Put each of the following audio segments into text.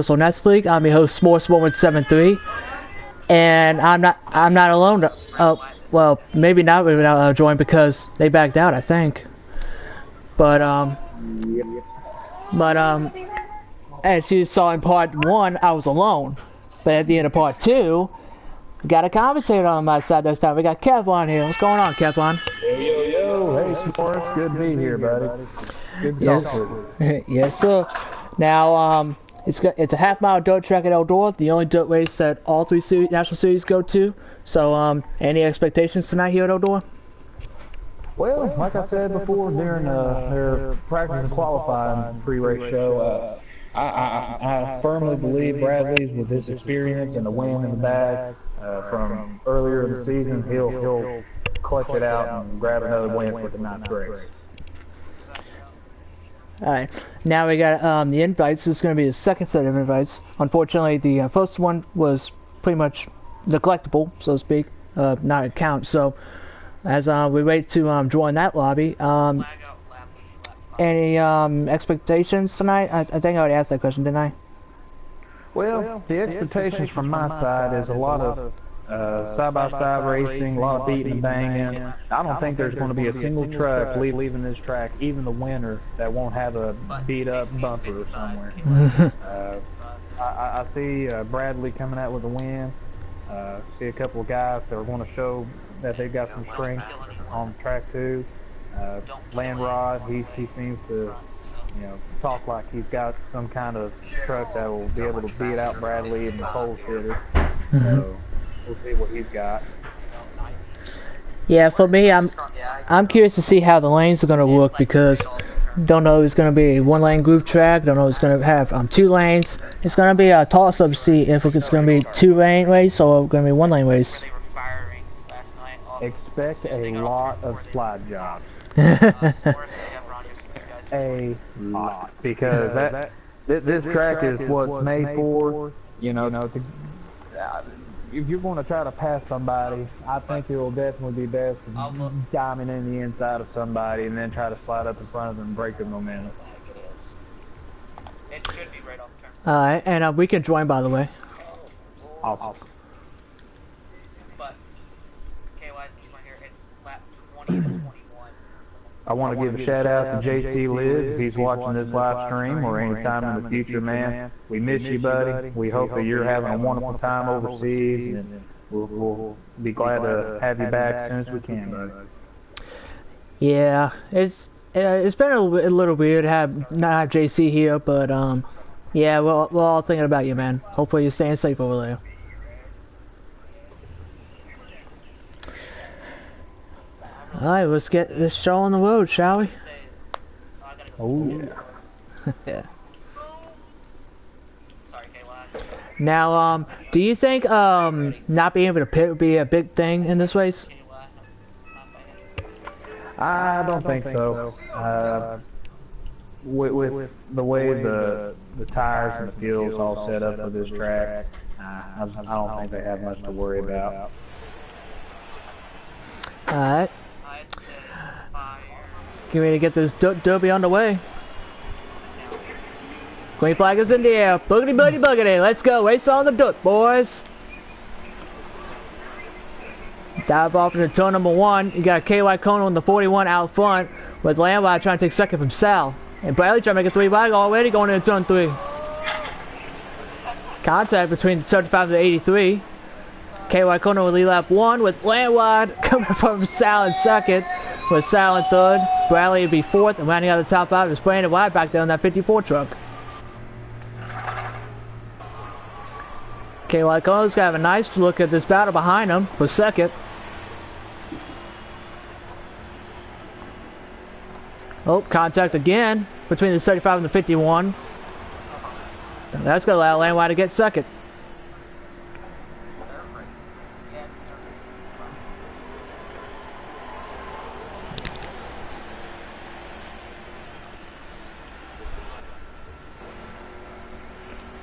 So next week, I'm your host, Sports173, and I'm not alone. Well, maybe not without join because they backed out, I think. But as you saw in part 1, I was alone. But at the end of part 2, we got a commentator on my side this time. We got Kev on here. What's going on, Kev on? Yo. Hey, Morris. Good to be here, buddy. Good to talk to you. Yes, sir. Now, it's a half-mile dirt track at Eldora, the only dirt race that all 3 national series go to. So, any expectations tonight here at Eldora? Well, like I said before during their practice and qualifying pre-race show, I firmly believe Bradley's, with his experience and the win in the bag from earlier in the season, he'll clutch it out and grab another win for the ninth race. Alright, now we got the invites. This is going to be the second set of invites. Unfortunately, the first one was pretty much neglectable, so to speak, not a count. So, as we wait to join that lobby, any expectations tonight? I think I already asked that question, didn't I? Well, the expectations from my side is a lot of side-by-side racing, a lot of beating and banging. I don't think there's going to be a single truck leaving this track, even the winner, that won't have a beat-up bumper somewhere. I see Bradley coming out with a win. See a couple of guys that are going to show that they've got some strength on track 2. Landrod, he seems to, talk like he's got some kind of truck that will be able to beat out Bradley and the pole sitter. So we'll see what he's got. Yeah, for me, I'm curious to see how the lanes are going to look, because don't know if it's going to be a 1-lane group track. Don't know if it's going to have 2 lanes. It's going to be a toss-up to see if it's going to be 2-lane race or going to be 1-lane race. Expect a lot of slide jobs. A lot, because this track is what's made for, if you're going to try to pass somebody, I think it will definitely be best to diamond in the inside of somebody and then try to slide up in front of them and break their momentum. It should be right off turn. Alright, and we can join, by the way. Awesome. But, KY, since you weren't here, it's lap 20 to 21. I want to give a shout out to JC Liz if he's watching this live stream, or any time in the future, man. We miss you, buddy. We hope that you're having a wonderful time overseas, and we'll be glad to have you back as soon as we can, buddy. Yeah, it's been a little weird to not have JC here, but yeah, we're all thinking about you, man. Hopefully you're staying safe over there. Alright, let's get this show on the road, shall we? Oh, yeah. Yeah. Sorry, KY. Now, do you think not being able to pit would be a big thing in this race? I don't think so. With the way the tires and the fuel's all set up for this track, I don't think they have much to worry about. Alright. Get ready to get this derby underway. Green flag is in the air. Boogity boogity boogity. Let's go. Race on the dirt, boys. Dive off into turn number 1. You got KY Kono in the 41 out front, with Landwide trying to take second from Sal. And Bradley trying to make a 3 wide already going into turn 3. Contact between the 75 and the 83. KY Kono will lead lap 1, with Landwide coming from Sal in second, with Sal in third. Bradley would be 4th, and rounding out the top 5 is Brandon Wide back there in that 54 truck. KY Kono's got to have a nice look at this battle behind him for second. Oh, contact again between the 75 and the 51. That's going to allow Landwide to get second.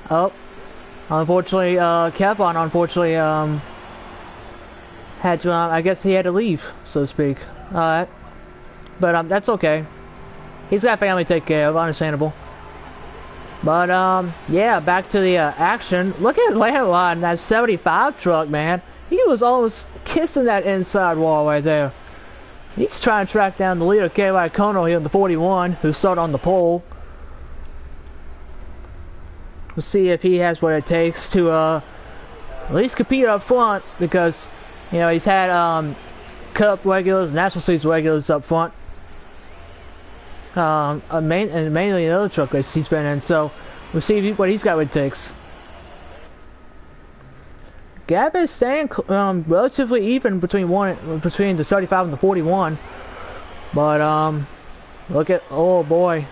Oh, unfortunately, Kevon, unfortunately, had to, I guess he had to leave, so to speak. Alright. But, that's okay. He's got family to take care of, understandable. But yeah, back to the action. Look at Landline, that 75 truck, man. He was almost kissing that inside wall right there. He's trying to track down the leader, KY Kono here in the 41, who started on the pole. We'll see if he has what it takes to at least compete up front, because you know he's had Cup regulars, National Series regulars up front, and mainly the other truck race he's been in. So we'll see what he's got what it takes. Gap is staying relatively even between the 35 and the 41, but look at, oh boy,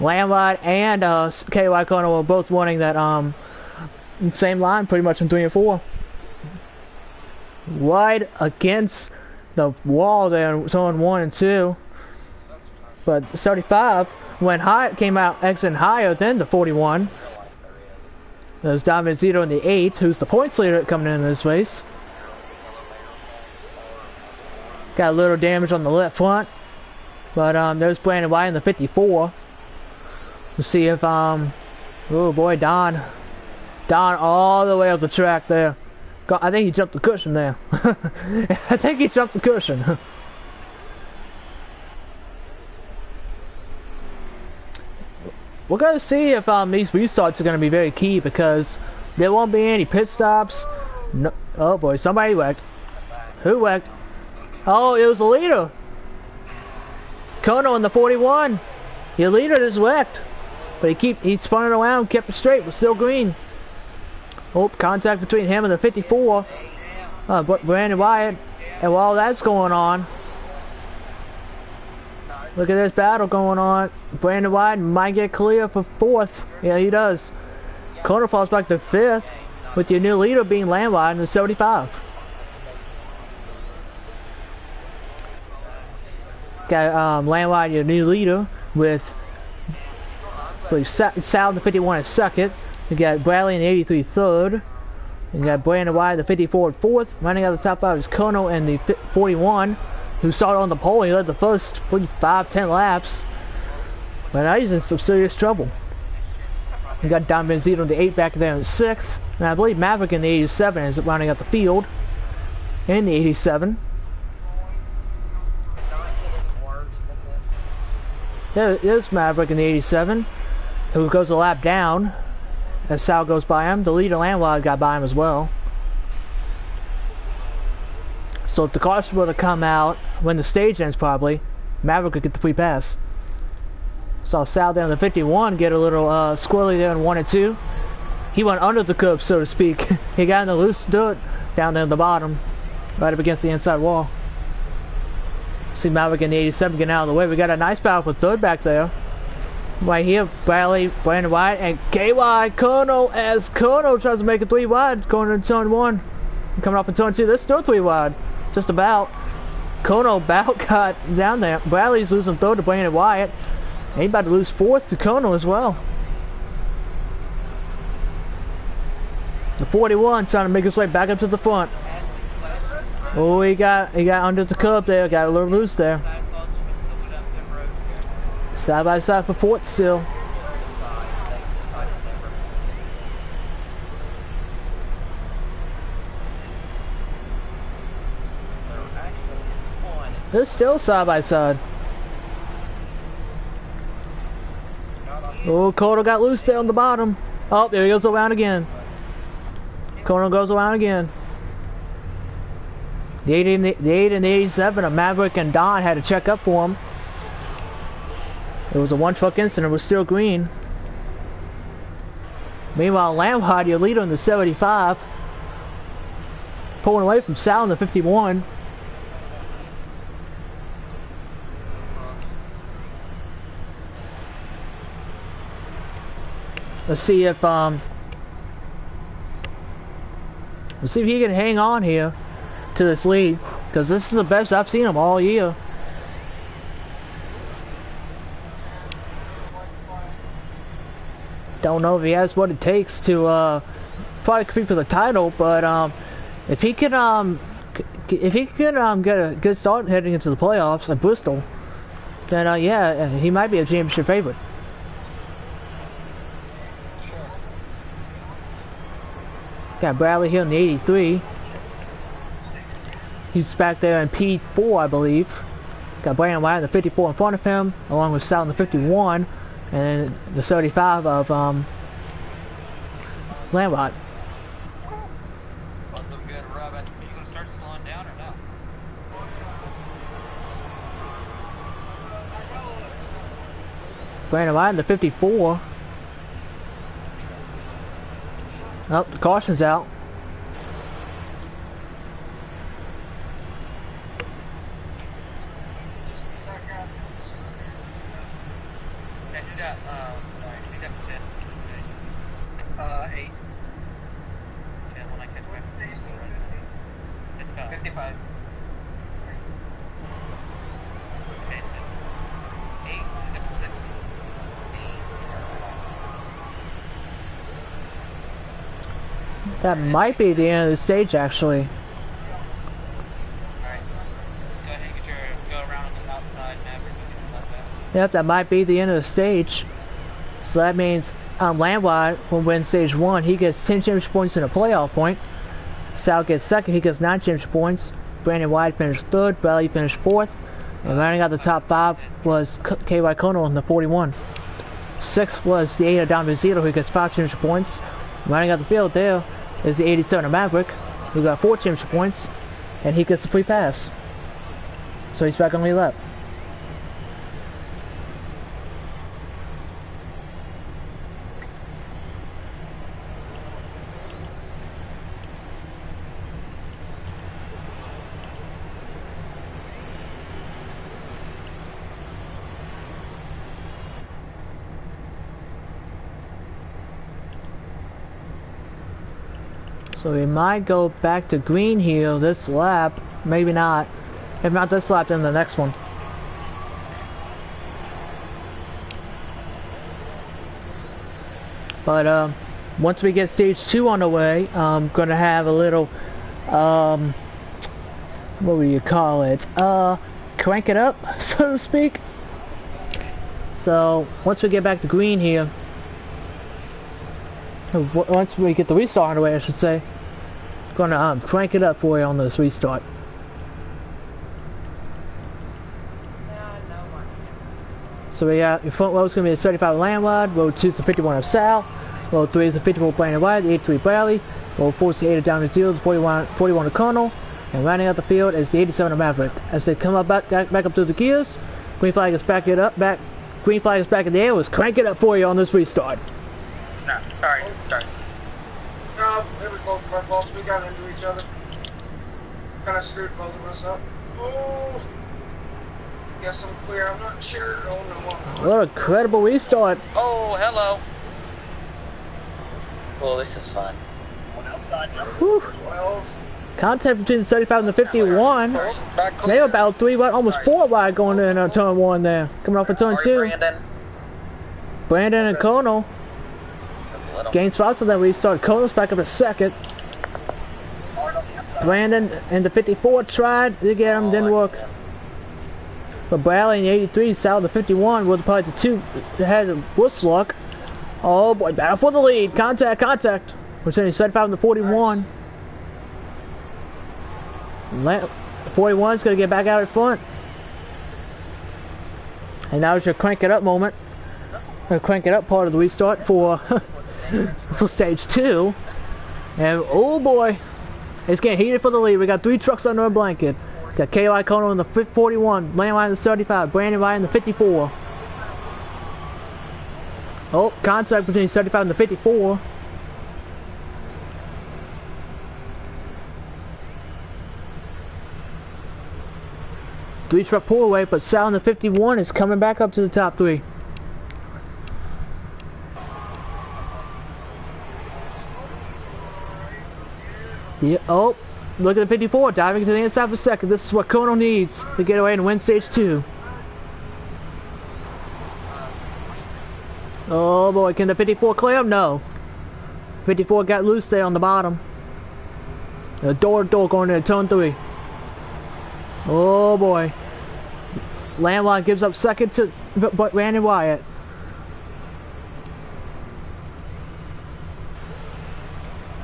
Landline and KY Kono were both running that same line pretty much in 3 and 4, wide against the wall there, so in 1 and 2. But 35 went high, came out exiting higher than the 41. There's Diamond Zito in the 8, who's the points leader coming into this race. Got a little damage on the left front, but there's Brandon White in the 54. We'll see if oh boy, Don all the way up the track there. I think he jumped the cushion there. I think he jumped the cushion. We're going to see if these restarts are going to be very key, because there won't be any pit stops. No, oh boy, somebody wrecked. Who wrecked? Oh, it was the leader. Kono in the 41. Your leader is wrecked. But he spun it around, kept it straight, was still green. Oh, contact between him and the 54. Brandon Wyatt. And while that's going on, look at this battle going on. Brandon Wyatt might get clear for 4th. Yeah, he does. Kono falls back to 5th, with your new leader being Landline in the 75. Got Landline, your new leader, with Sal in the 51 in 2nd. You got Bradley in the 83 3rd. You got Brandon Wyatt in the 54 in 4th. Running out of the top 5 is Kono in the 41, who started on the pole. He led the first 5-10 laps. But now he's in some serious trouble. You got Don Benzito in the 8 back there in 6th. And I believe Maverick in the 87 is rounding out the field in the 87. There's Maverick in the 87, who goes a lap down as Sal goes by him. The leader Landline got by him as well. So if the cars were to come out when the stage ends, probably Maverick could get the free pass. Saw Sal down the 51 get a little squirrely there in 1 and 2. He went under the curb, so to speak. He got in the loose dirt down there at the bottom, right up against the inside wall. See Maverick in the 87 getting out of the way. We got a nice battle for 3rd back there. Right here, Bradley, Brandon White, and KY Kono, as Kono tries to make a 3 wide going into turn 1. Coming off in turn 2, there's still 3 wide. Just about. Kono about got down there. Bradley's losing 3rd to Brandon Wyatt. And he's about to lose 4th to Kono as well. The 41 trying to make his way back up to the front. Oh, he got under the curb there. Got a little loose there. Side by side for 4th still. They're still side by side. Oh, Kono got loose there on the bottom. Oh, there he goes around again. Kono goes around again. The 8 and the 87 of Maverick and Don had to check up for him. It was a 1-truck incident. It was still green. Meanwhile, Lamhard, your leader in the 75, pulling away from Sal in the 51. Let's see if he can hang on here to this lead, because this is the best I've seen him all year. Don't know if he has what it takes to probably compete for the title, but if he can get a good start heading into the playoffs at Bristol, then yeah, he might be a championship favorite. Got Bradley here in the 83. He's back there in P4, I believe. Got Brandon White in the 54 in front of him, along with Sal in the 51, and the 75 of Landrod. Also good, Robin. Are you gonna start slowing down or no? Brandon White in the 54. Oh, the caution's out. That might be the end of the stage, actually. Alright. Go ahead and go around on the outside, Maverick. Yep, that might be the end of the stage. So that means Landwide will win stage 1. He gets 10 championship points and a playoff point. Sal gets second. He gets 9 championship points. Brandon White finished third. Bradley finished fourth. And rounding out the top 5 was KY Kono in the 41. Sixth was the 8 of Don Vizito, who gets 5 championship points. Rounding out the field there is the 87 of Maverick, who got 4 championship points, and he gets the free pass. So he's back on the lap. So we might go back to green here this lap, maybe not. If not this lap, then the next one. But once we get stage 2 on the way, I'm gonna have a little, what do you call it? Crank it up, so to speak. So once we get back to green here, once we get the restart on the way, I should say, I'm gonna crank it up for you on this restart. So we got your front row is gonna be the 35 Landwide, row 2 is the 51 of Sal, row 3 is the 54 Brandon White, the 83 Bradley, row 4 is the 8 of Down Zero, the 41 of Colonel, and rounding out the field is the 87 of Maverick. As they come up back up through the gears, green flag is back it up, green flag is back in the air. Let's crank it up for you on this restart. Sorry. No, it was both of our faults. We got into each other. Kind of screwed both of us up. Oh, guess I'm clear. I'm not sure. Oh no. What a credible restart. Oh, hello. Oh, this is fun. Whew. 12. Contact between the 35 and the 51. They were about 3 wide, almost 4 wide going in turn 1 there. Coming off of turn 2. Brandon and Kono gain spots, and then we start. Kono's back up to second. Brandon and the 54 tried to get him, didn't work. But Bradley and the 83, Sal the 51 were probably the 2 that had the worst luck. Oh boy, battle for the lead. Contact. We're sending 75 and the 41. 41 is going to get back out in front. And now it's your crank it up moment. Crank it up part of the restart for for stage 2. And oh boy, it's getting heated for the lead. We got 3 trucks under a blanket. Got KY Kono in the 41, Landwide in the 35, Brandon White in the 54. Oh, contact between 75 and the 54. Three truck pull away, but Sal in the 51 is coming back up to the top 3. Yeah, oh, look at the 54 diving to the inside for second. This is what Kono needs to get away and win stage 2. Oh boy, can the 54 clear him? No. 54 got loose there on the bottom. The door going into turn 3. Oh boy. Landwide gives up second to Brandon Wyatt.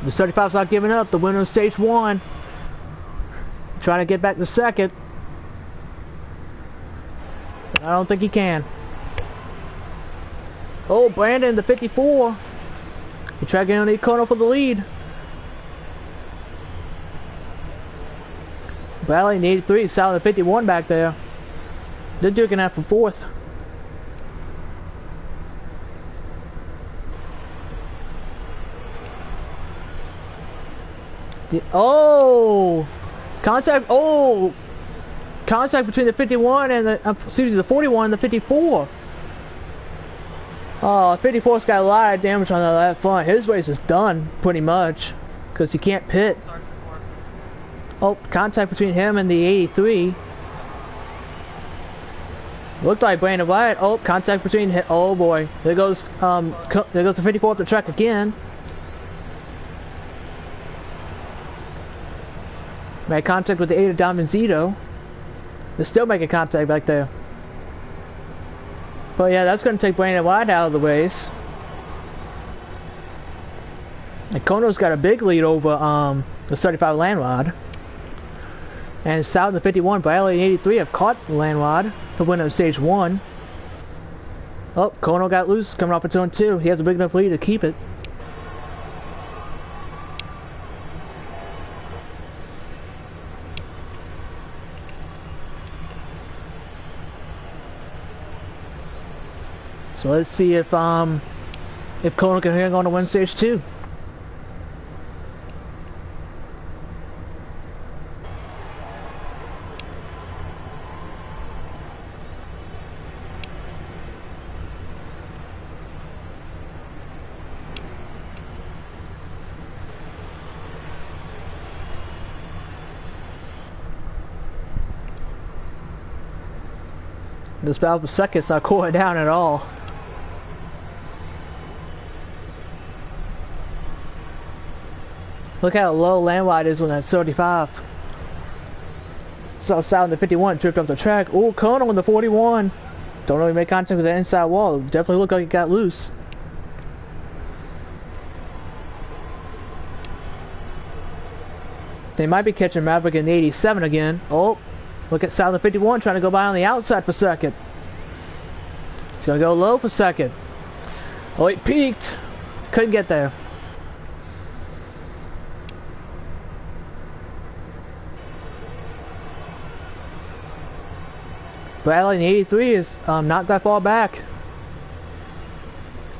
The 35's not giving up. The winner of stage 1. Trying to get back to second. I don't think he can. Oh, Brandon, the 54. He tried getting on the corner for the lead. Bradley in the 83, Sal in the 51 back there. They're duking out for 4th. Oh! Contact, oh! Contact between the 51 and the, excuse me, the 41 and the 54. Oh, 54's got a lot of damage on the left front. His race is done, pretty much, because he can't pit. Oh, contact between him and the 83. Looked like Brandon White. Oh, contact between, oh boy. There goes the 54 up the track again. Made contact with the 8 of Diamond Zito. They're still making contact back there. But yeah, that's going to take Brandon White out of the race. And Kono's got a big lead over the 35 Landrod. And South in the 51, Bradley and 83 have caught Landrod, the winner of stage 1. Oh, Kono got loose coming off of turn 2. He has a big enough lead to keep it. So let's see if Kono can hang on to win stage 2. This battle for second's not cooling down at all. Look how low Landwide is on that 35. So South in the 51 tripped up the track. Oh, Kono in the 41. Don't really make contact with the inside wall. Definitely looked like it got loose. They might be catching Maverick in the 87 again. Oh, look at South in the 51 trying to go by on the outside for second. He's gonna go low for second. Oh, he peaked. Couldn't get there. Bradley in the 83 is not that far back.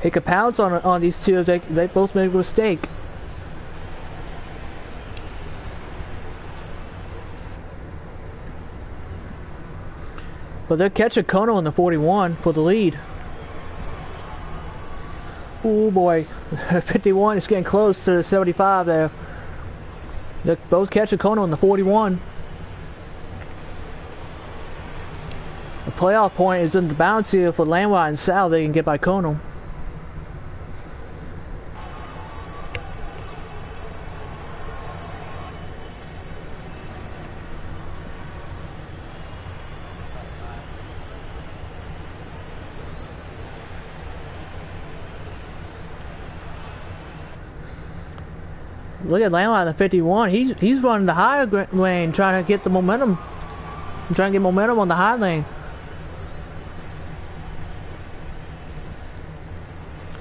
He could pounce on these two if they both made a mistake. But they're catching Kono in the 41 for the lead. Oh boy, 51 is getting close to the 75 there. They're both catching Kono in the 41. The playoff point is in the bounce here for Landwide and Sal. They can get by Kono. Look at Landwide in the 51. He's running the higher lane, trying to get the momentum. Trying to get momentum on the high lane.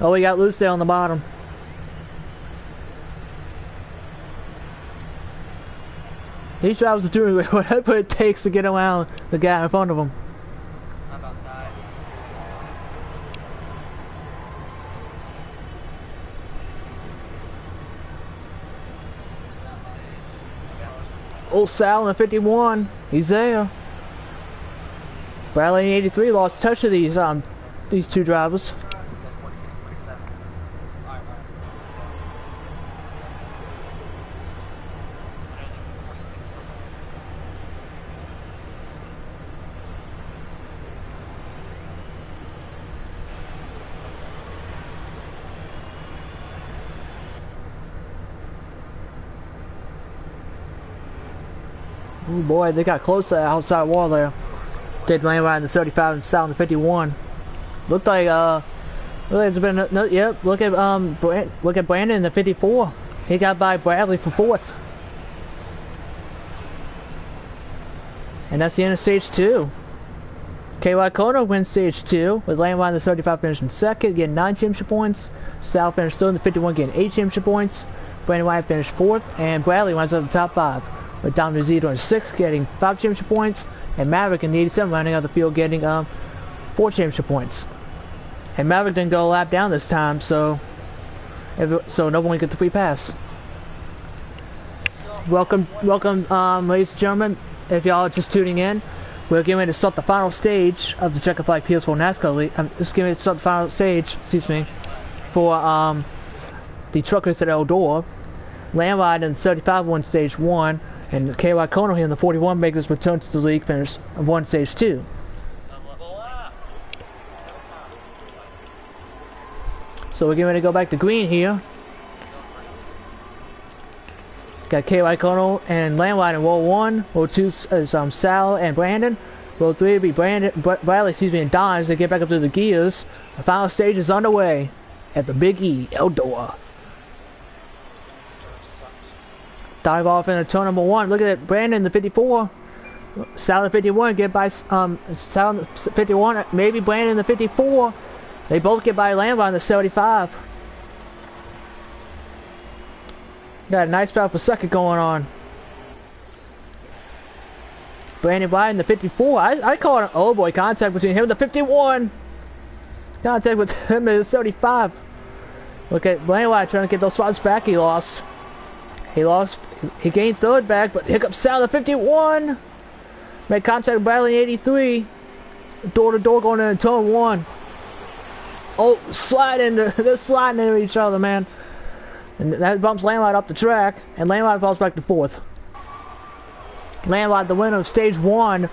Oh, he got loose there on the bottom. These drivers are doing whatever it takes to get around the guy in front of them. I about died. Oh, Sal in the 51. He's there. Bradley in 83 lost touch of these two drivers. Oh boy, they got close to the outside wall there. Did land right in the 35 and Sal in the 51. Looked like there's been yep. Look at Brandon in the 54. He got by Bradley for 4th. And that's the end of stage 2. KY Kono wins stage 2 with Landwide in the 35 finishing 2nd, getting 9 championship points. Sal finished 3rd in the 51, getting 8 championship points. Brandon White finished 4th, and Bradley winds up in the top 5 with Dom Zito in 6th, getting 5 championship points, and Maverick in the 87 rounding out the field, getting 4 championship points. And Maverick didn't go a lap down this time, so no one gets the free pass. Welcome, ladies and gentlemen. If y'all are just tuning in, we're getting ready to start the final stage of the Checkered Flag PS4 NASCAR League. Just getting ready to start the final stage, for the truck race at Eldora. Landwide in the 35 won stage 1, and KY Kono here in the 41 makes his return to the league, finish of 1 stage 2. So we're getting ready to go back to green here. Got KY Kono and Landwide in row 1. Row 2 is Sal and Brandon. Row 3 will be Bradley, and Don as they get back up to the gears. The final stage is underway at the Big E, Eldora. Dive off into turn number 1. Look at it, Brandon in the 54. Sal in the 51, get by Sal in the 51, maybe Brandon in the 54. They both get by Landwide in the 75. Got a nice battle for 2nd going on. Brandon White in the 54. I call it an oh boy contact between him and the 51. Contact with him in the 75. Look at Brandon White trying to get those spots back. He lost. He gained 3rd back, but here comes Sal in the 51. Made contact with Bradley in 83. Door to door going into turn 1. Oh, they're sliding into each other, man. And that bumps Landwide up the track, and Landwide falls back to 4th. Landwide, the winner of stage 1,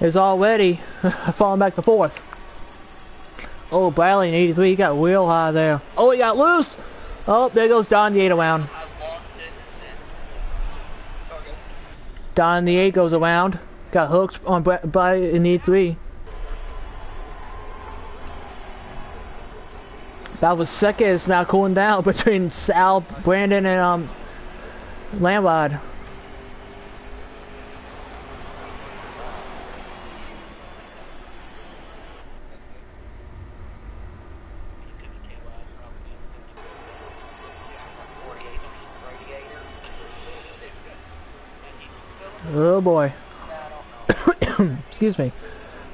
is already falling back to 4th. Oh, Bradley in 83, he got real high there. Oh, he got loose! Oh, there goes Don the 8 around. Don the 8 goes around. Got hooked on by in 83. That was 2nd, is now cooling down between Sal, Brandon, and Landwide. Oh boy. Excuse me.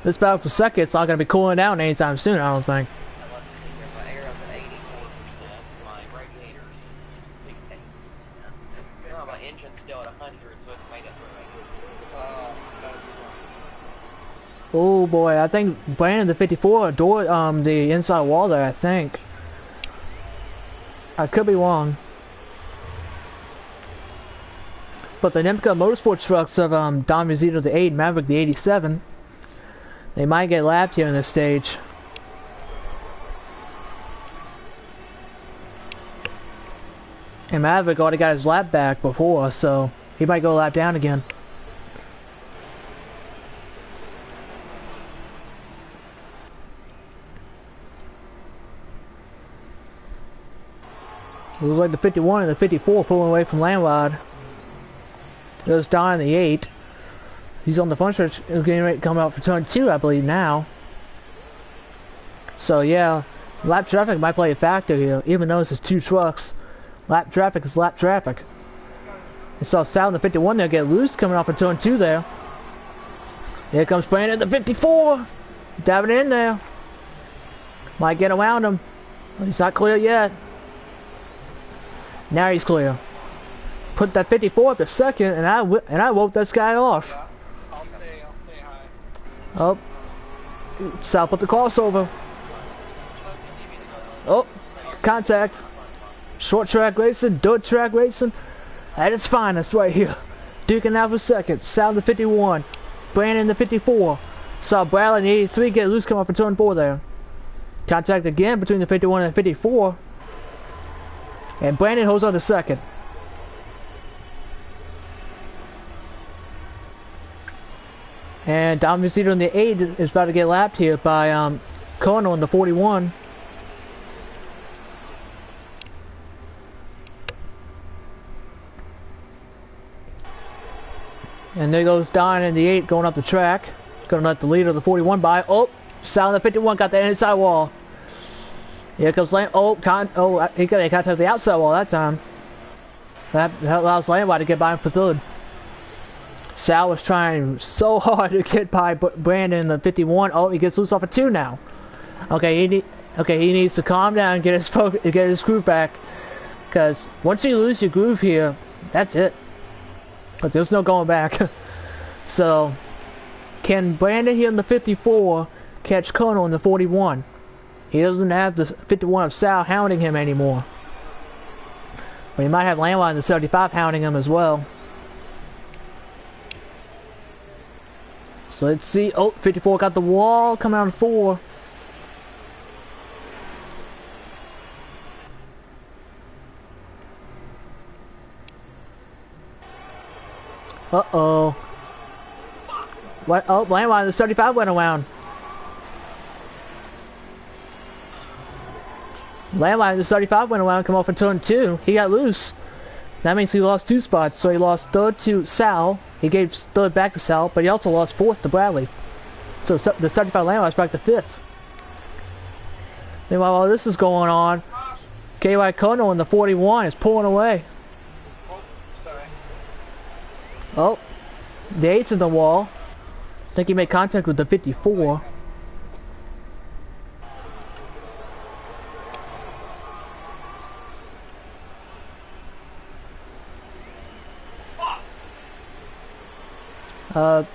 This battle for 2nd, it's not going to be cooling down anytime soon, I don't think. Oh boy, I think Brandon the 54 adored the inside wall there, I think. I could be wrong. But the NEMCA Motorsport trucks of Don Rizito the 8 and Maverick the 87, they might get lapped here in this stage. And Maverick already got his lap back before, so he might go lap down again. Looks like the 51 and the 54 pulling away from Landwide. There's Don in the 8. He's on the front stretch, getting ready to come out for turn 2, I believe, now. So yeah, lap traffic might play a factor here, even though this is 2 trucks. Lap traffic is lap traffic. I saw Sal in the 51 there get loose coming off of turn 2 there. Here comes Brandon in the 54. Diving in there. Might get around him. He's not clear yet. Now he's clear. Put that 54 up to 2nd, and I whooped this guy off. Yeah, I'll stay high. Oh, Sal put the crossover. Oh, contact. Short track racing, dirt track racing, at its finest right here. Duking out for 2nd. Sal the 51, Brandon the 54. Saw Bradley in the 83 get loose come off for turn 4 there. Contact again between the 51 and the 54. And Brandon holds on to 2nd. And Dom Rizito in the 8 is about to get lapped here by Kono in the 41. And there goes Don in the 8 going up the track. Gonna let the leader of the 41 by. Oh, Sal in the 51 got the inside wall. Here comes Lane. Oh, he got a contact with the outside wall that time. That allows Landwide to get by him for third. Sal was trying so hard to get by Brandon in the 51. Oh, he gets loose off a 2 now. Okay, he needs to calm down and get his groove back. Because once you lose your groove here, that's it. But there's no going back. So, can Brandon here in the 54 catch Colonel in the 41? He doesn't have the 51 of Sal hounding him anymore. But he might have Landwide in the 75 hounding him as well. So let's see. Oh, 54 got the wall coming out of 4. Uh-oh. What? Oh, Landwide in the 75 went around. Landwide in the 35 went around, come off in turn 2. He got loose. That means he lost 2 spots. So he lost 3rd to Sal. He gave 3rd back to Sal, but he also lost 4th to Bradley. So the 75 Landwide's back to 5th. Meanwhile, while this is going on, KY Kono in the 41 is pulling away. Oh, sorry. Oh, the 8's in the wall. I think he made contact with the 54.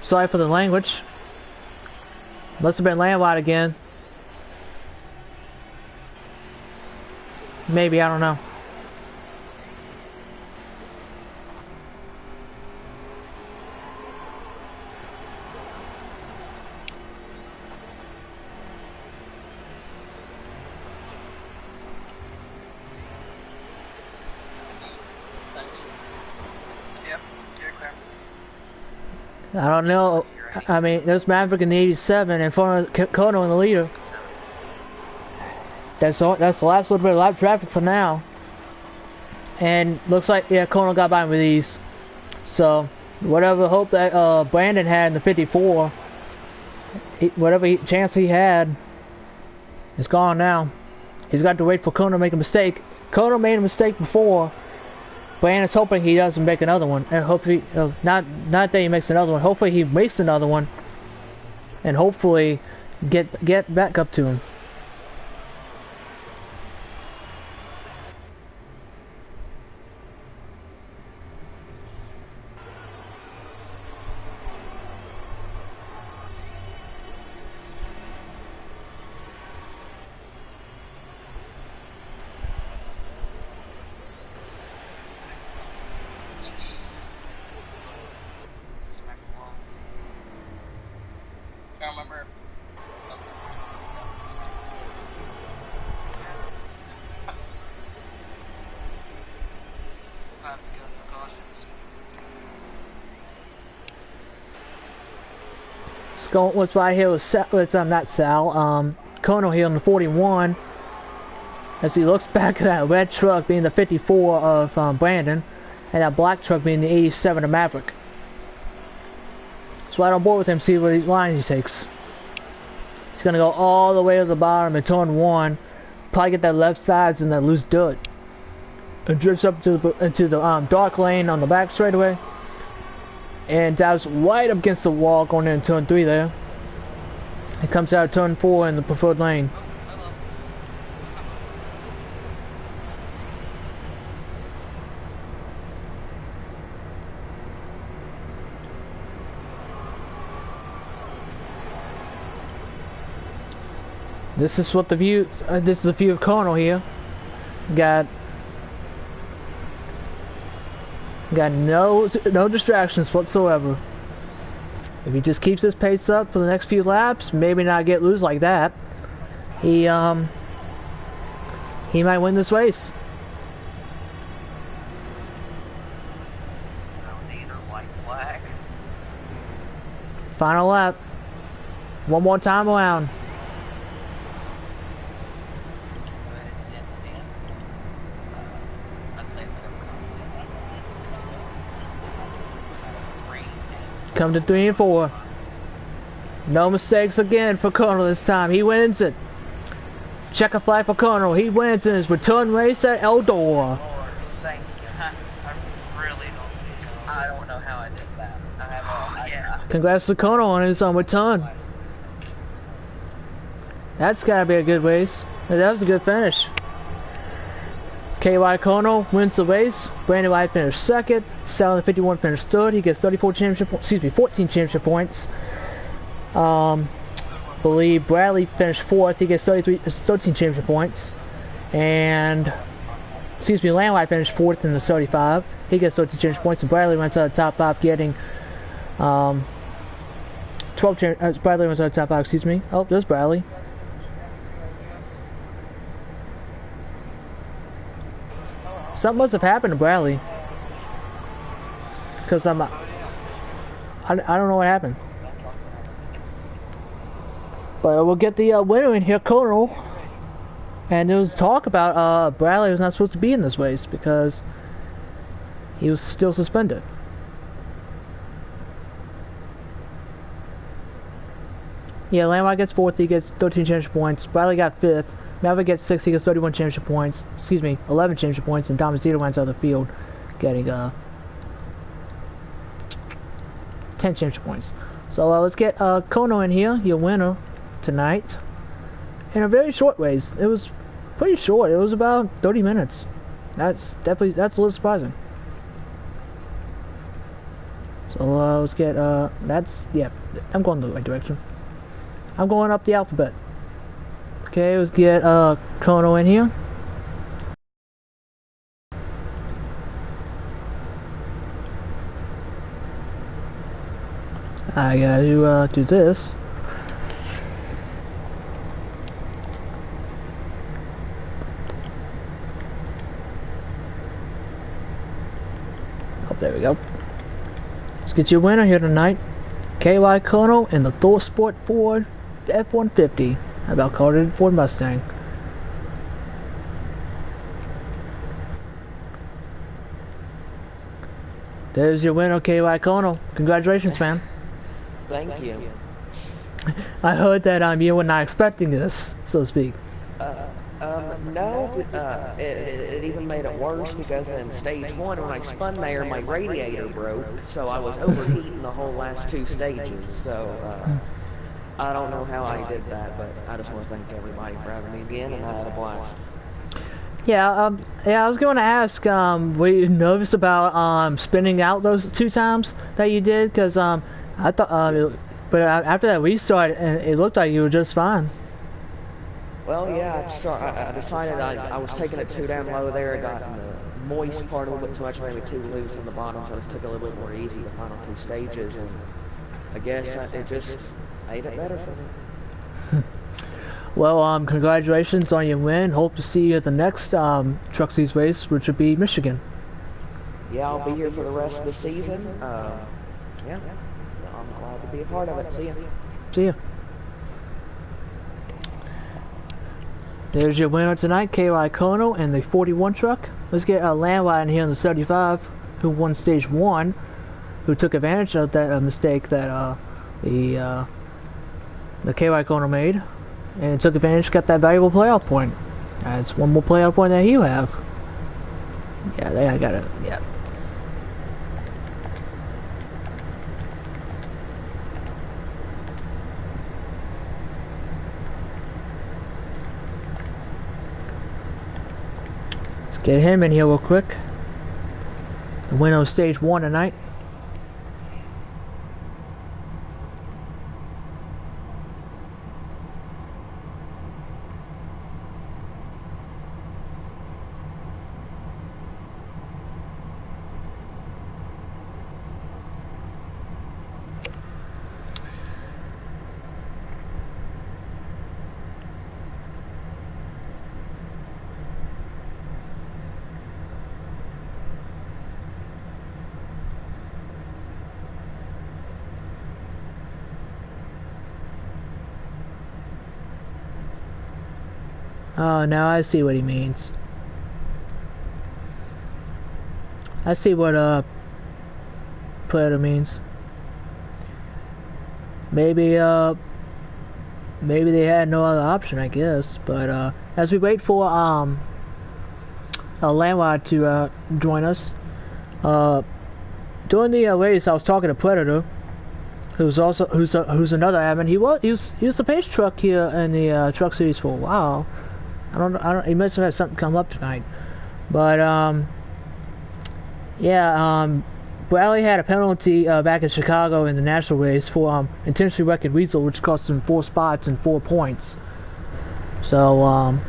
Sorry for the language. Must have been Landwide again. Maybe, I don't know. Yep, you're clear. I don't know. I mean, there's Maverick in the 87 in front of Kono in the leader. That's the last little bit of lap traffic for now. And looks like, yeah, Kono got by with these. So, whatever hope that Brandon had in the 54, whatever chance he had, is gone now. He's got to wait for Kono to make a mistake. Kono made a mistake before. Brandon's hoping he doesn't make another one, and hopefully, not that he makes another one. Hopefully he makes another one, and hopefully get back up to him. Smack the wall. I remember. I have to go with precautions. What's right here with not Sal, Kono here on the 41, as he looks back at that red truck being the 54 of Brandon, and that black truck being the 87 of Maverick. So right on board with him, see what lines he takes. He's gonna go all the way to the bottom in turn 1, probably get that left sides and that loose dirt, and drifts up into the dark lane on the back straightaway. And dives right up against the wall going into turn 3 there. It comes out of turn 4 in the preferred lane. Hello. This is what the view. This is the view of Kono here. Got no distractions whatsoever. If he just keeps his pace up for the next few laps, maybe not get loose like that, he might win this race. No need a white flag. Final lap. One more time around. Come to 3 and 4. No mistakes again for Colonel this time. He wins it. Checker flag for Colonel. He wins in his return race at Eldora. Lord, thank you. I really don't see it. I don't know how I did that. I have yeah. Congrats to Colonel on his return. That's gotta be a good race. That was a good finish. KY Colonel wins the race. Brandon White finished second. 751 finished third. He gets 14 championship points. Believe Bradley finished fourth. He gets 13 championship points. And Landwide finished fourth in the 35. He gets 13 championship points. And Bradley runs out of the top 5, getting 12. Bradley runs out of the top 5. Excuse me. Oh, there's Bradley. Something must have happened to Bradley, because I don't know what happened. But we'll get the winner in here, Colonel. And there was talk about Bradley was not supposed to be in this race because he was still suspended. Yeah, Landmark gets 4th, he gets 13 championship points. Bradley got 5th. Maverick gets 6, he gets 31 championship points. 11 championship points. And Domazito runs out of the field, getting 10 championship points. So let's get Kono in here, your winner tonight. In a very short race. It was pretty short. It was about 30 minutes. That's a little surprising. So let's get yeah, I'm going the right direction. I'm going up the alphabet. Okay, let's get Kono in here. I gotta do this. Oh, there we go. Let's get your winner here tonight. KY Kono in the Thor Sport Ford F-150. About called it Ford Mustang. There's your winner, KY Kono. Congratulations, man. Thank you. I heard that you were not expecting this, so to speak. No, it even made it worse because in stage 1 when I spun there, my radiator broke, so I was overheating the whole last 2 stages, so I don't know how I did that, but I just want to thank everybody for having me again, and I had a blast. Yeah, I was going to ask, were you nervous about spinning out those 2 times that you did? Because I thought, but after that restart, it looked like you were just fine. Well, yeah, I decided I was taking it too down low there. I got in the moist part a little bit too much, maybe too loose on the bottom, so I just took it a little bit more easy the final 2 stages, and I guess it just made it better for me. Well, congratulations on your win. Hope to see you at the next Truck Series race, which would be Michigan. Yeah, I'll be here for the rest of the season. Yeah, I'm glad to be a part of it. See ya. See ya. There's your winner tonight, KY Kono in the 41 truck. Let's get Landwide in here in the 75, who won stage 1, who took advantage of that mistake that the KY Kono made, and took advantage, got that valuable playoff point. That's one more playoff point that you have. Yeah, I got it. Yeah. Get him in here real quick. The winner of stage 1 tonight. Oh, now I see what he means. I see what Predator means. maybe maybe they had no other option, I guess. But as we wait for Landwide to join us, during the race, I was talking to Predator, who's another admin. He was the pace truck here in the truck series for a while. I don't. He must have had something come up tonight, but yeah. Bradley had a penalty back in Chicago in the national race for intentionally wrecking Weasel, which cost him 4 spots and 4 points. So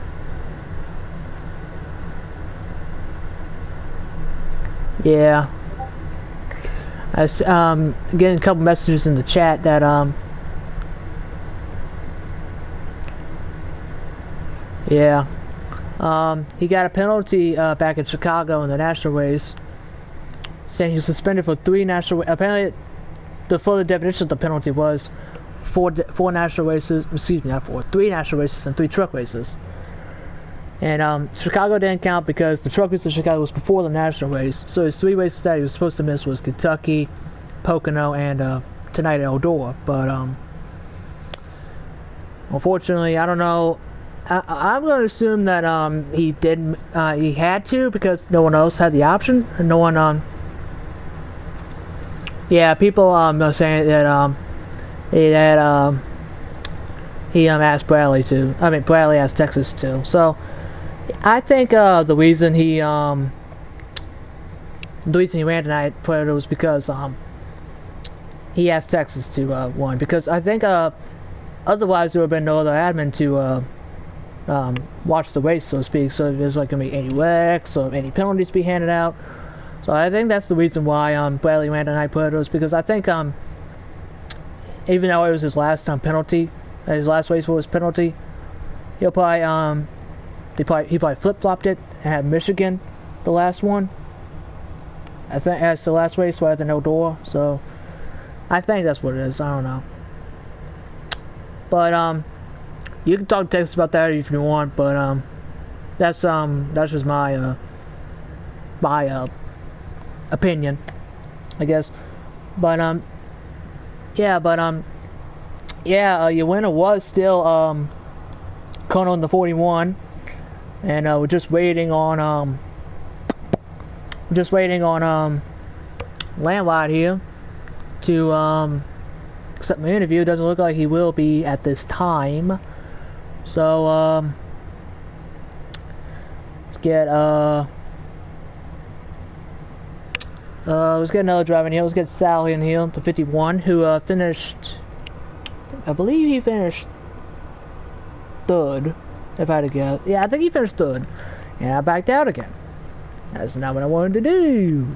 yeah. I was getting a couple messages in the chat that yeah, he got a penalty back in Chicago in the national race, saying he was suspended for 3 national. Apparently, the further definition of the penalty was 4 national races. Excuse me, not 4, 3 national races and 3 truck races. And Chicago didn't count because the truck race in Chicago was before the national race. So his 3 races that he was supposed to miss was Kentucky, Pocono, and tonight at Eldora. But unfortunately, I don't know. I'm going to assume that he didn't. He had to because no one else had the option, and no one. Yeah, people are saying that he asked Bradley to. I mean, Bradley asked Texas to. So I think the reason he ran tonight was because he asked Texas to win, because I think otherwise there would have been no other admin to watch the race, so to speak. So if there's like gonna be any wrecks or any penalties be handed out. So I think that's the reason why Bradley ran tonight was because I think even though it was his last penalty, his last race was penalty, he'll probably he probably flip-flopped it and had Michigan the last one. I think that's the last race rather than Eldora. So I think that's what it is. I don't know. But you can talk to Texas about that if you want. But that's just my opinion, I guess. But yeah. Your winner was still Conan the 41. And we're just waiting on Landwide here to accept my interview. It doesn't look like he will be at this time. So let's get another driver in here. Let's get Sal in here, the 51, who finished. I believe he finished 3rd. If I had to guess. Yeah, I think he finished 3rd. And I backed out again. That's not what I wanted to do.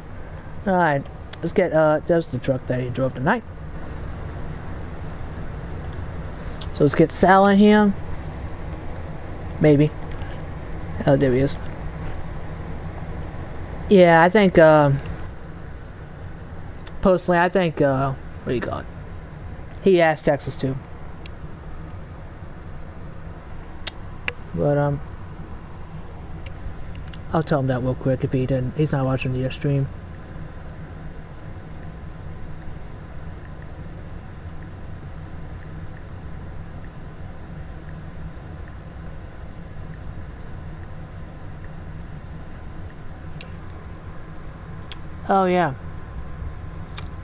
Alright, let's get, that's the truck that he drove tonight. So let's get Sal in here. Maybe. Oh, there he is. Yeah, I think, personally, I think, what do you call it? He asked Texas to. But I'll tell him that real quick if he didn't. He's not watching the stream. Oh yeah.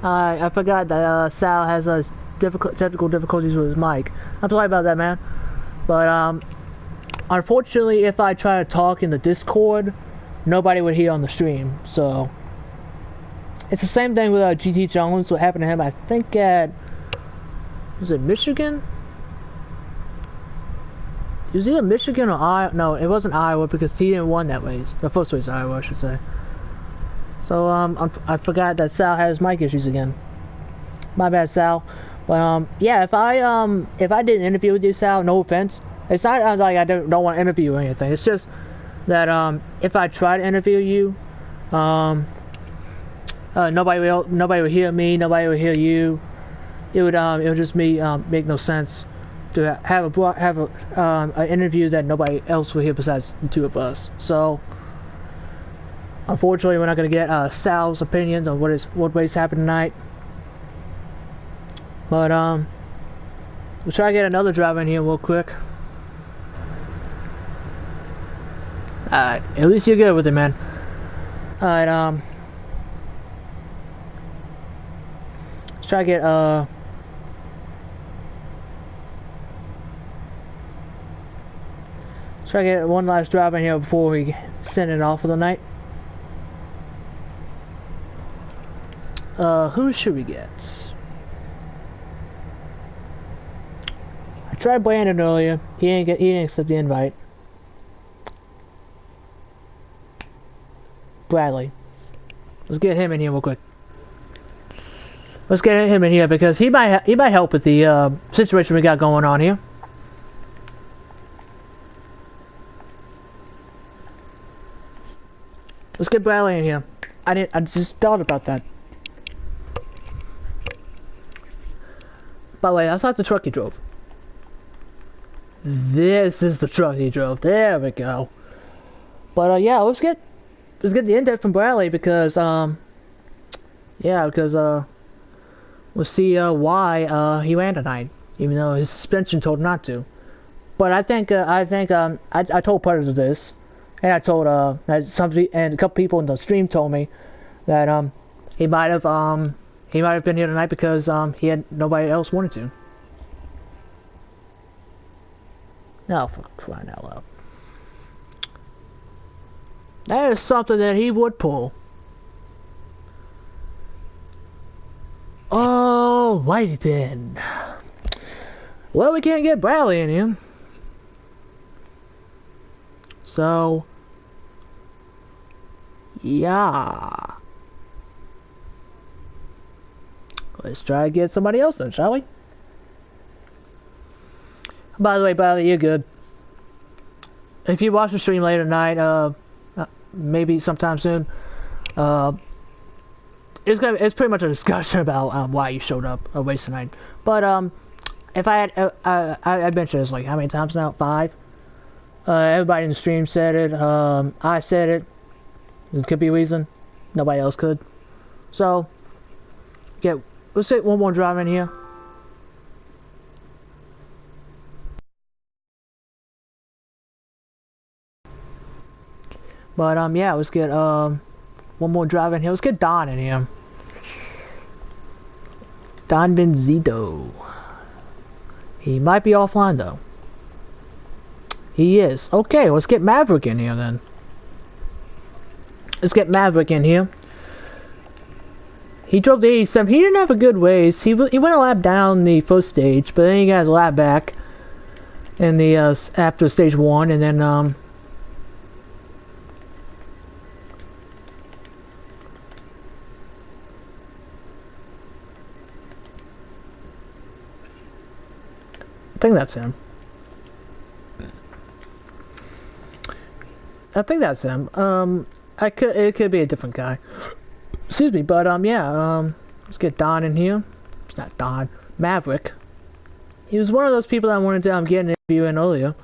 I forgot that Sal has technical difficulties with his mic. I'm sorry about that, man. But unfortunately, if I try to talk in the Discord, nobody would hear on the stream. So it's the same thing with GT Jones. What happened to him? I think at, was it Michigan? It was either Michigan or Iowa. No, it wasn't Iowa because he didn't win that race. The first race, Iowa, I should say. So I forgot that Sal has mic issues again. My bad, Sal. But yeah, if I did an interview with you, Sal, no offense. It's not like I don't want to interview you or anything. It's just that if I try to interview you, nobody will hear me. Nobody will hear you. It would just make no sense to have an interview that nobody else will hear besides the 2 of us. So unfortunately, we're not going to get Sal's opinions on what race happened tonight. But We'll try to get another driver in here real quick. Alright, at least you're good with it, man. Alright, let's try to get, try to get one last driver in here before we send it off for the night. Who should we get? I tried Brandon earlier. He didn't accept the invite. Bradley. Let's get him in here real quick. Let's get him in here because he might help with the situation we got going on here. Let's get Bradley in here. I just thought about that. By the way, that's not the truck he drove. This is the truck he drove. There we go. But yeah, let's get the in-depth from Bradley because yeah, because we'll see why he ran tonight, even though his suspension told him not to. But I told part of this, and I told that somebody and a couple people in the stream told me that he might have been here tonight because he had nobody else wanted to. Now, for crying out loud. That is something that he would pull. Alrighty then. Well, we can't get Bradley in here. So, yeah. Let's try to get somebody else in, shall we? By the way, Bradley, you're good. If you watch the stream later tonight, maybe sometime soon, it's pretty much a discussion about why you showed up a race tonight. But if I had I mentioned this like how many times now? 5. Everybody in the stream said it. I said it. It could be a reason. Nobody else could. So let's get one more driver in here. But yeah, let's get one more driver in here. Let's get Don in here. Don Benzito. He might be offline though. He is. Okay, let's get Maverick in here then. Let's get Maverick in here. He drove the 87. He didn't have a good race. He went a lap down the first stage, but then he got a lap back in the after stage 1, and then I think that's him. I think that's him. It could be a different guy. Excuse me, but yeah, let's get Don in here. It's not Don, Maverick. He was one of those people that I wanted to get an interview in earlier,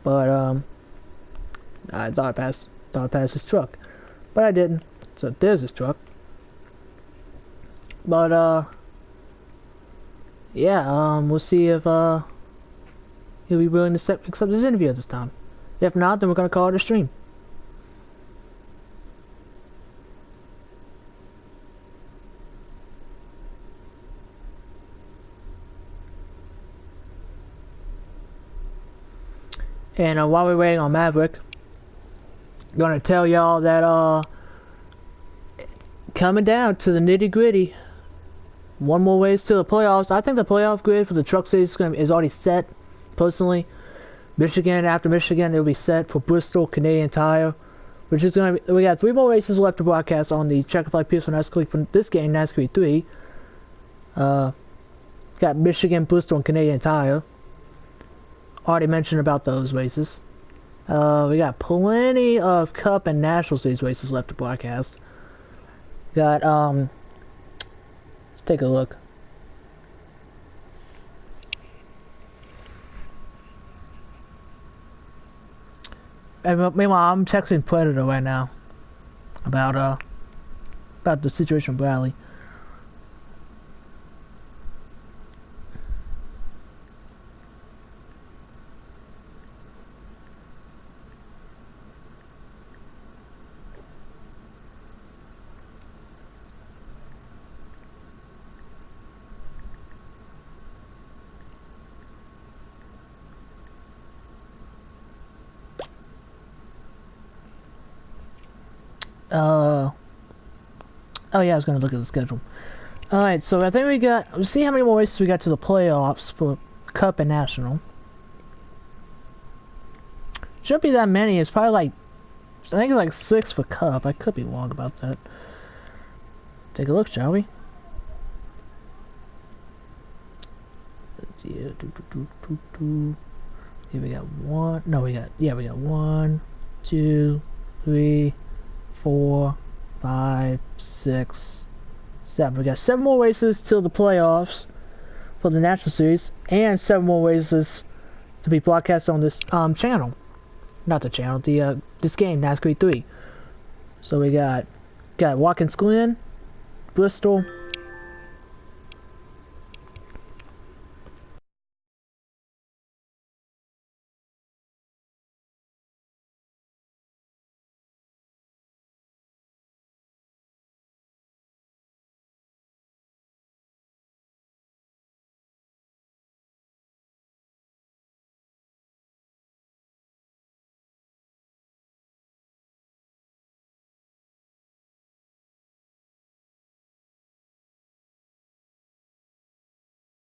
but I thought I passed his truck, but I didn't. So there's his truck. But yeah, we'll see if he'll be willing to accept this interview at this time. If not, then we're gonna call it a stream. And while we're waiting on Maverick, I'm gonna tell y'all that coming down to the nitty gritty, one more race to the playoffs. I think the playoff grid for the truck series is already set. Personally, Michigan after Michigan, it'll be set for Bristol Canadian Tire, which is gonna be. We got 3 more races left to broadcast on the Checkered PS1 NASCAR League for this game, NASCAR 3. Got Michigan, Bristol, and Canadian Tire. Already mentioned about those races. We got plenty of Cup and National Series races left to broadcast. Got let's take a look. And meanwhile, I'm texting Predator right now about the situation with Bradley. Oh yeah, I was gonna look at the schedule. Alright, so I think let's see how many more races we got to the playoffs for Cup and National. Shouldn't be that many. It's probably like, I think it's like 6 for Cup. I could be wrong about that. Take a look, shall we? Let's see. Here we got one. No, we got 1, 2, 3, 4, 5, 6, 7. We got 7 more races till the playoffs for the National Series, and 7 more races to be broadcast on this channel. Not the channel, this game, Nascar 3. So we got Watkins Glen, Bristol.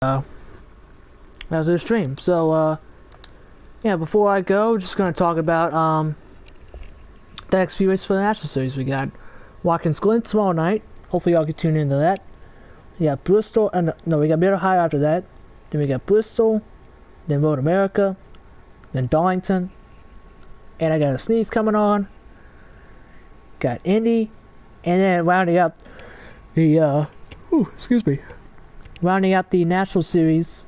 That was the stream. So yeah, before I go, just gonna talk about the next few races for the National Series. We got Watkins Glen tomorrow night. Hopefully y'all can tune into that. We got Bristol, and no, we got Mid-Ohio after that. Then we got Bristol, then Road America, then Darlington, and I got a sneeze coming on. Got Indy, and then rounding out the rounding out the National Series,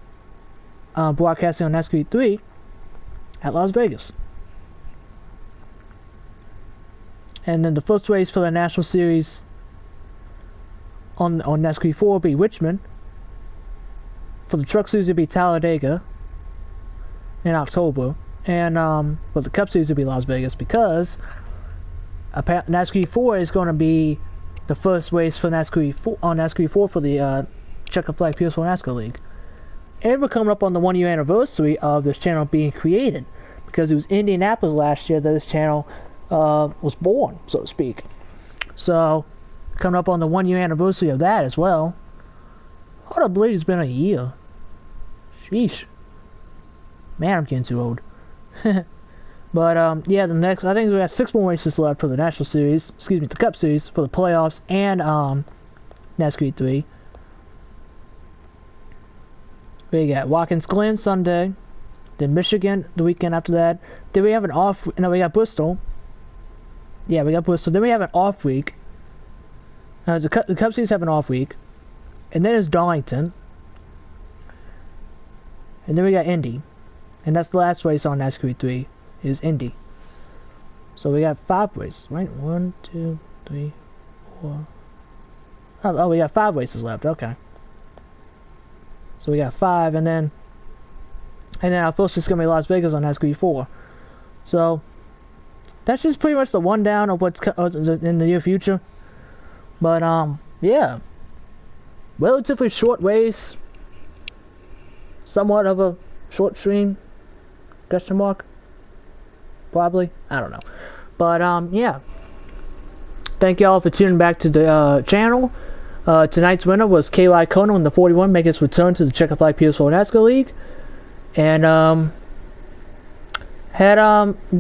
broadcasting on Nascar 3 at Las Vegas. And then the first race for the National Series on Nascar 4 will be Richmond. For the Truck Series, it'll be Talladega in October. And for the Cup Series, it'll be Las Vegas, because Nascar 4 is going to be the first race for Nascar 4 on Nascar 4 for the Checkered Flag PS4 NASCAR League. And we're coming up on the 1 year anniversary of this channel being created, because it was Indianapolis last year that this channel was born, so to speak. So coming up on the 1 year anniversary of that as well. Hard to believe it's been a year. Sheesh. Man, I'm getting too old. But yeah, the next, I think we got 6 more races left for the National Series, excuse me, the Cup Series, for the playoffs, and NASCAR 3. We got Watkins Glen Sunday, then Michigan the weekend after that. Then we have an off, no, we got Bristol. Yeah, we got Bristol. Then we have an off week. The Cup Series have an off week. And then it's Darlington. And then we got Indy. And that's the last race on NASCAR 3, is Indy. So we got 5 races, right? 1, 2, 3, 4. Oh, we got 5 races left, okay. So we got 5, and then our first is gonna be Las Vegas on NASCAR 4. So that's just pretty much the rundown of what's in the near future. But yeah, relatively short race, somewhat of a short stream. Question mark? Probably, I don't know. But yeah, thank y'all for tuning back to the channel. Tonight's winner was K.Y. Kono in the 41, making his return to the Checkered Flag PS4 NASCAR League. And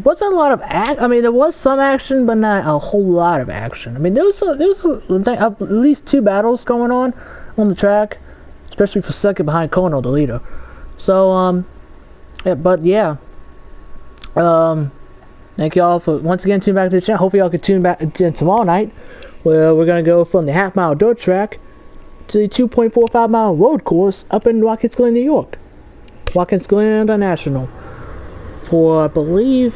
wasn't a lot of I mean, there was some action, but not a whole lot of action. I mean, there was at least 2 battles going on the track, especially for second behind Kono, the leader. So yeah, but yeah, thank y'all for once again tuning back to the channel. Hopefully y'all can tune back tomorrow night, where we're gonna go from the half-mile dirt track to the 2.45-mile road course up in Watkins Glen, New York. Watkins Glen National. For, I believe,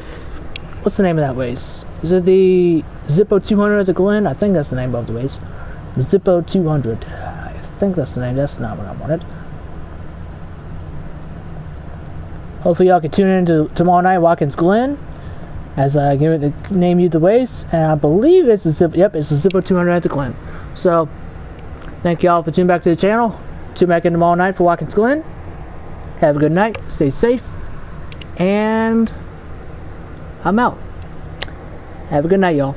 what's the name of that race? Is it the Zippo 200 at the Glen? I think that's the name of the race. The Zippo 200. I think that's the name. That's not what I wanted. Hopefully y'all can tune in to tomorrow night, Watkins Glen, as I name you the race. And I believe it's the Zippo. Yep, it's the Zippo 200 at the Glen. So, thank y'all for tuning back to the channel. Tune back in tomorrow night for Watkins Glen. Have a good night. Stay safe. And I'm out. Have a good night, y'all.